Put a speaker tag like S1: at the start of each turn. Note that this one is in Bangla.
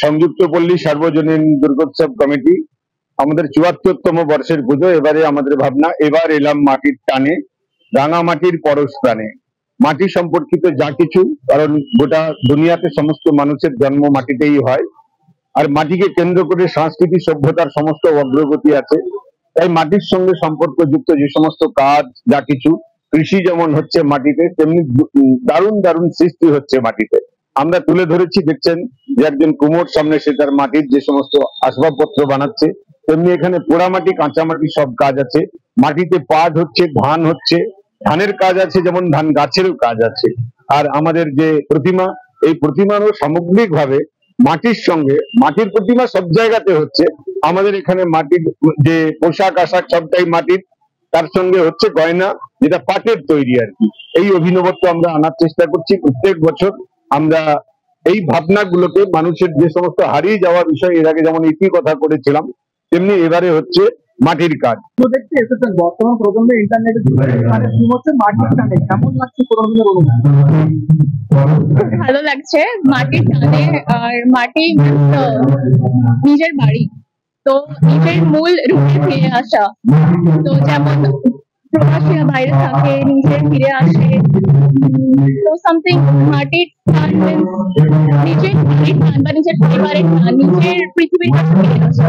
S1: সংযুক্ত পল্লী সার্বজনীন দুর্গোৎসব কমিটি আমাদের ৭৪তম বর্ষের পুজো। এবারে আমাদের ভাবনা, এবার এলাম মাটির টানে, রাঙামাটির পরশ প্রাণে। মাটি সম্পর্কিত যা কিছু, কারণ গোটা দুনিয়াতে সমস্ত মানুষের জন্ম মাটিতেই হয়, আর মাটিকে কেন্দ্র করে সংস্কৃতি সভ্যতার সমস্ত অগ্রগতি আছে। তাই মাটির সঙ্গে সম্পর্কযুক্ত যে সমস্ত কাজ, যা কিছু কৃষি যেমন হচ্ছে মাটিতে, তেমনি দারুণ দারুণ সৃষ্টি হচ্ছে মাটিতে। আমরা তুলে ধরেছি, দেখছেন যে একজন কুমোর সামনে সে তার মাটির যে সমস্ত আসবাবপত্র বানাচ্ছে, তেমনি এখানে পোড়া মাটি, কাঁচা মাটি সব কাজ আছে। মাটিতে পাট হচ্ছে, ধান হচ্ছে, ধানের কাজ আছে, যেমন ধান গাছেরও কাজ আছে। আর আমাদের যে প্রতিমা, এই প্রতিমারও সামগ্রিকভাবে মাটির সঙ্গে, মাটির প্রতিমা সব জায়গাতে হচ্ছে, আমাদের এখানে মাটির যে পোশাক আশাক সবটাই মাটির, তার সঙ্গে হচ্ছে গয়না, যেটা পাটের তৈরি আর কি। এই অভিনবত্ব আমরা আনার চেষ্টা করছি প্রত্যেক বছর। আমরা এই ভাবনাগুলোকে, মানুষের যে সমস্ত হারিয়ে যাওয়া বিষয়, এর আগে যেমন ইতি কথা করেছিলাম, তেমনি এবারে হচ্ছে মাটির কাজ।
S2: দেখতে এসেছেন বর্তমান প্রজন্মে ইন্টারনেটে মাটির টানে কেমন লাগছে?
S3: ভালো লাগছে মাটির টানে। আর মাটি নিজের বাড়ি, তো নিজের মূল রূপে ফিরে আসা। তো যেমন প্রবাসীরা বাইরে থাকে, নিজের ফিরে আসে, তো সামথিং মাটির টান নিজের বাড়ির টান বা নিজের পরিবারের টান, নিজের পৃথিবীর কাছে ফিরে আসা।